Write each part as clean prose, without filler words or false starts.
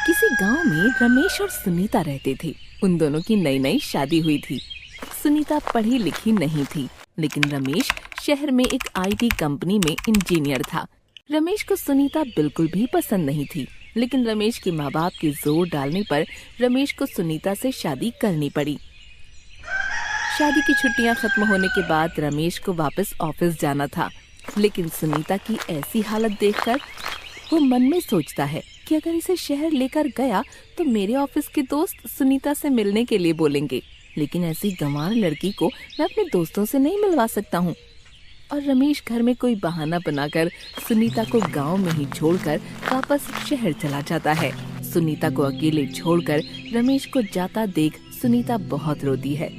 किसी गांव में रमेश और सुनीता रहते थे। उन दोनों की नई नई शादी हुई थी। सुनीता पढ़ी लिखी नहीं थी, लेकिन रमेश शहर में एक आईटी कंपनी में इंजीनियर था। रमेश को सुनीता बिल्कुल भी पसंद नहीं थी, लेकिन रमेश के माँ बाप के जोर डालने पर रमेश को सुनीता से शादी करनी पड़ी। शादी की छुट्टियां खत्म होने के बाद रमेश को वापस ऑफिस जाना था, लेकिन सुनीता की ऐसी हालत देखकर वो मन में सोचता है कि अगर इसे शहर लेकर गया तो मेरे ऑफिस के दोस्त सुनीता से मिलने के लिए बोलेंगे, लेकिन ऐसी गंवार लड़की को मैं अपने दोस्तों से नहीं मिलवा सकता हूँ। और रमेश घर में कोई बहाना बनाकर सुनीता को गांव में ही छोड़कर वापस शहर चला जाता है। सुनीता को अकेले छोड़कर रमेश को जाता देख सुनीता बहुत रोती है।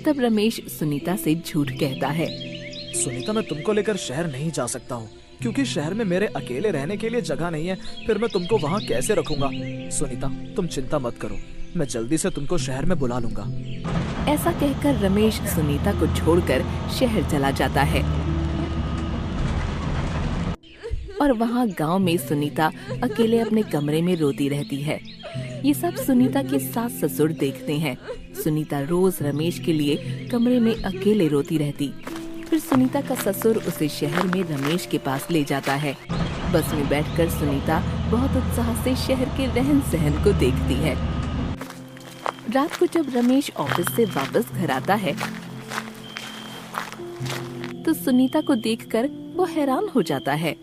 तब रमेश सुनीता से झूठ कहता है। सुनीता, मैं तुमको लेकर शहर नहीं जा सकता हूँ, क्योंकि शहर में मेरे अकेले रहने के लिए जगह नहीं है। फिर मैं तुमको वहाँ कैसे रखूंगा? सुनीता, तुम चिंता मत करो, मैं जल्दी से तुमको शहर में बुला लूंगा। ऐसा कहकर रमेश सुनीता को छोड़कर शहर चला जाता है और वहाँ गांव में सुनीता अकेले अपने कमरे में रोती रहती है। ये सब सुनीता के सास ससुर देखते हैं। सुनीता रोज रमेश के लिए कमरे में अकेले रोती रहती। फिर सुनीता का ससुर उसे शहर में रमेश के पास ले जाता है। बस में बैठकर सुनीता बहुत उत्साह से शहर के रहन सहन को देखती है। रात को जब रमेश ऑफिस से वापस घर आता है तो सुनीता को देखकर वो हैरान हो जाता है।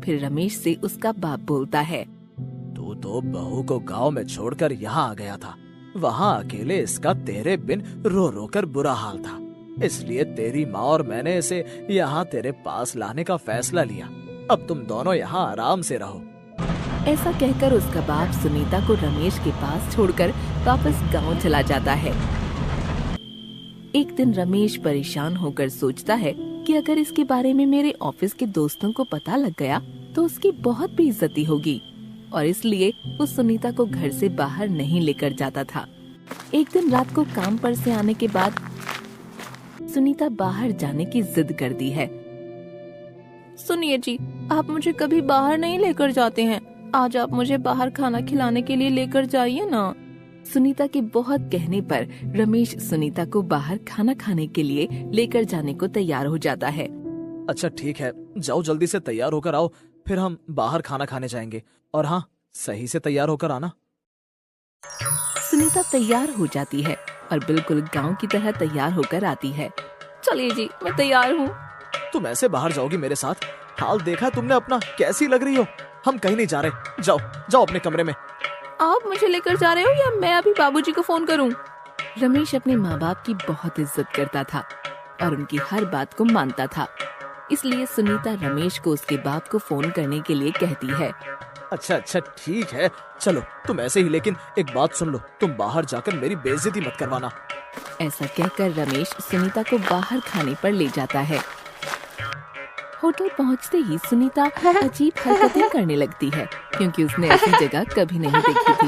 फिर रमेश से उसका बाप बोलता है। तू तो बहू को गांव में छोड़कर यहाँ आ गया था। वहाँ अकेले इसका तेरे बिन रो रो कर बुरा हाल था, इसलिए तेरी माँ और मैंने इसे यहाँ तेरे पास लाने का फैसला लिया। अब तुम दोनों यहाँ आराम से रहो। ऐसा कहकर उसका बाप सुनीता को रमेश के पास छोड़कर वापस गांव चला जाता है। एक दिन रमेश परेशान होकर सोचता है कि अगर इसके बारे में मेरे ऑफिस के दोस्तों को पता लग गया तो उसकी बहुत बेइज्जती होगी, और इसलिए वो सुनीता को घर से बाहर नहीं लेकर जाता था। एक दिन रात को काम पर से आने के बाद सुनीता बाहर जाने की जिद करती है। सुनिए जी, आप मुझे कभी बाहर नहीं लेकर जाते हैं, आज आप मुझे बाहर खाना खिलाने के लिए लेकर जाइए ना। सुनीता के बहुत कहने पर रमेश सुनीता को बाहर खाना खाने के लिए लेकर जाने को तैयार हो जाता है। अच्छा ठीक है, जाओ जल्दी से तैयार होकर आओ, फिर हम बाहर खाना खाने जाएंगे। और हाँ, सही से तैयार होकर आना। सुनीता तैयार हो जाती है और बिल्कुल गांव की तरह तैयार होकर आती है। चलिए जी, मैं तैयार हूँ। तुम ऐसे बाहर जाओगी मेरे साथ? हाल देखा तुमने अपना, कैसी लग रही हो? हम कहीं नहीं जा रहे, जाओ जाओ अपने कमरे में। आप मुझे लेकर जा रहे हो या मैं अभी बाबूजी को फोन करूं? रमेश अपने माँ बाप की बहुत इज्जत करता था और उनकी हर बात को मानता था, इसलिए सुनीता रमेश को उसके बाप को फोन करने के लिए कहती है। अच्छा ठीक है, चलो तुम ऐसे ही, लेकिन एक बात सुन लो, तुम बाहर जाकर मेरी बेइज्जती मत करवाना। ऐसा कहकर रमेश सुनीता को बाहर खाने पर ले जाता है। होटल पहुंचते ही सुनीता अजीब हरकतें करने लगती है, क्योंकि उसने ऐसी जगह कभी नहीं देखी थी।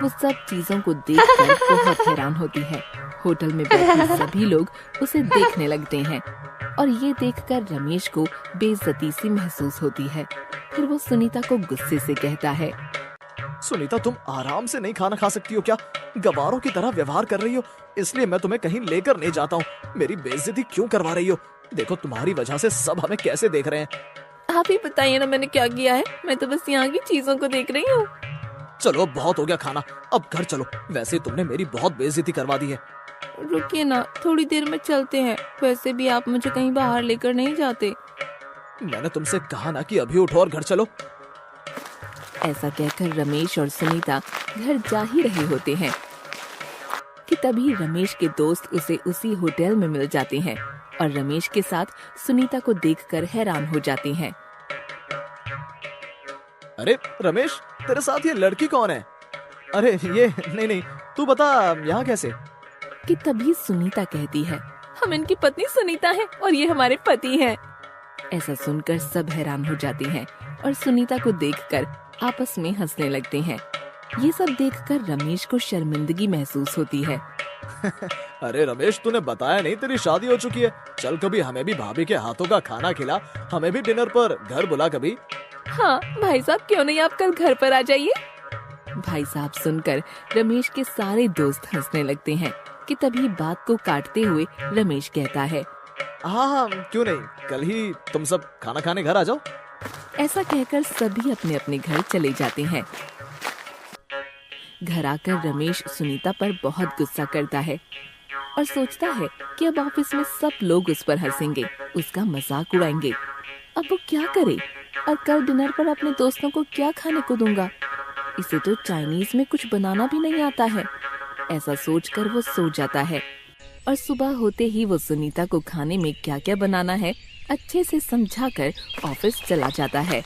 वो सब चीजों को देखकर बहुत हैरान होती है। होटल में बैठे सभी लोग उसे देखने लगते हैं और ये देखकर रमेश को बेइज्जती सी महसूस होती है। फिर वो सुनीता को गुस्से से कहता है। सुनीता, तुम आराम से नहीं खाना खा सकती हो क्या? गवारों की तरह व्यवहार कर रही हो, इसलिए मैं तुम्हें कहीं लेकर नहीं जाता हूँ। मेरी बेइज्जती क्यों करवा रही हो? देखो तुम्हारी वजह से सब हमें कैसे देख रहे हैं। आप ही बताइए ना, मैंने क्या किया है? मैं तो बस यहाँ की चीजों को देख रही हूँ। चलो बहुत हो गया खाना, अब घर चलो। वैसे तुमने मेरी बहुत बेइज्जती करवा दी है। रुकिए ना, थोड़ी देर में चलते हैं। वैसे भी आप मुझे कहीं बाहर लेकर नहीं जाते। मैंने तुमसे कहा ना कि अभी उठो और घर चलो। ऐसा कहकर रमेश और सुनीता घर जा ही रहे होते हैं कि तभी रमेश के दोस्त उसे उसी होटल में मिल जाते हैं और रमेश के साथ सुनीता को देखकर हैरान हो जाते हैं। अरे रमेश, तेरे साथ ये लड़की कौन है? अरे ये नहीं, तू बता यहाँ कैसे? कि तभी सुनीता कहती है, हम इनकी पत्नी सुनीता हैं और ये हमारे पति हैं। ऐसा सुनकर सब हैरान हो जाते हैं और सुनीता को देखकर आपस में हंसने लगते हैं। ये सब देखकर रमेश को शर्मिंदगी महसूस होती है। अरे रमेश, तूने बताया नहीं तेरी शादी हो चुकी है। चल कभी हमें भी भाभी के हाथों का खाना खिला, हमें भी डिनर पर घर बुला कभी। हाँ भाई साहब, क्यों नहीं आप कल घर पर आ जाइए। भाई साहब सुनकर रमेश के सारे दोस्त हंसने लगते हैं कि तभी बात को काटते हुए रमेश कहता है, हाँ हाँ, क्यों नहीं, कल ही तुम सब खाना खाने घर आ जाओ। ऐसा कहकर सभी अपने अपने घर चले जाते हैं। घर आकर रमेश सुनीता पर बहुत गुस्सा करता है और सोचता है कि अब ऑफिस में सब लोग उस पर हंसेंगे, उसका मजाक उड़ाएंगे। अब वो क्या करे और कल डिनर पर अपने दोस्तों को क्या खाने को दूंगा। इसे तो चाइनीज में कुछ बनाना भी नहीं आता है। ऐसा सोचकर वो सो जाता है और सुबह होते ही वो सुनीता को खाने में क्या क्या बनाना है अच्छे से समझाकर ऑफिस चला जाता है।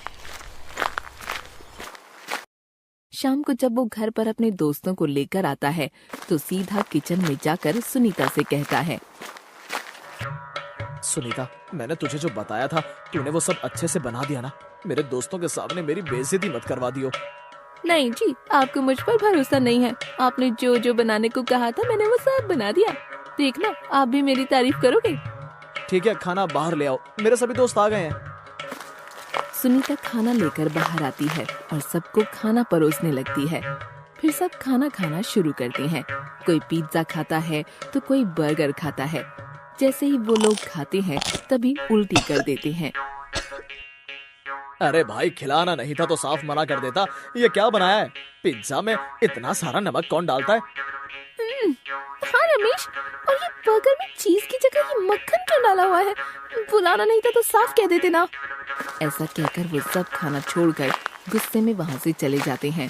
शाम को जब वो घर पर अपने दोस्तों को लेकर आता है तो सीधा किचन में जाकर सुनीता से कहता है, सुनीता, मैंने तुझे जो बताया था तूने वो सब अच्छे से बना दिया ना? मेरे दोस्तों के सामने मेरी बेइज्जती मत करवा दियो। नहीं जी, आपको मुझ पर भरोसा नहीं है। आपने जो जो बनाने को कहा था मैंने वो सब बना दिया। देखना, आप भी मेरी तारीफ करोगे। ठीक है, खाना बाहर ले आओ, मेरे सभी दोस्त आ गए हैं। सुनीता खाना लेकर बाहर आती है और सबको खाना परोसने लगती है। फिर सब खाना खाना शुरू करते हैं। कोई पिज्जा खाता है तो कोई बर्गर खाता है। जैसे ही वो लोग खाते हैं तभी उल्टी कर देते हैं। अरे भाई, खिलाना नहीं था तो साफ मना कर देता। ये क्या बनाया है? पिज्जा में इतना सारा नमक कौन डालता है? हाँ रमेश, और ये बर्गर में चीज की जगह ये मक्खन क्यों डाला हुआ है? बुलाना नहीं था तो साफ कह देते ना। ऐसा कहकर वो सब खाना छोड़कर गुस्से में वहाँ से चले जाते हैं।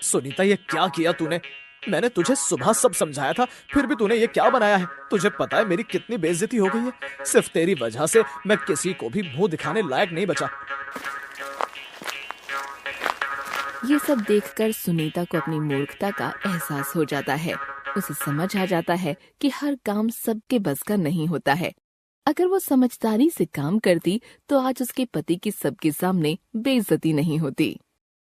सुनीता, ये क्या किया तूने? मैंने तुझे सुबह सब समझाया था, फिर भी तूने ये क्या बनाया है? तुझे पता है मेरी कितनी बेइज्जती हो गई है? सिर्फ तेरी वजह से मैं किसी को भी मुंह दिखाने लायक नहीं बचा। ये सब देखकर सुनीता को अपनी मूर्खता का एहसास हो जाता है। उसे समझ आ जाता है कि हर काम सबके बस का नहीं होता है। अगर वो समझदारी से काम करती तो आज उसके पति की सबके सामने बेइज्जती नहीं होती।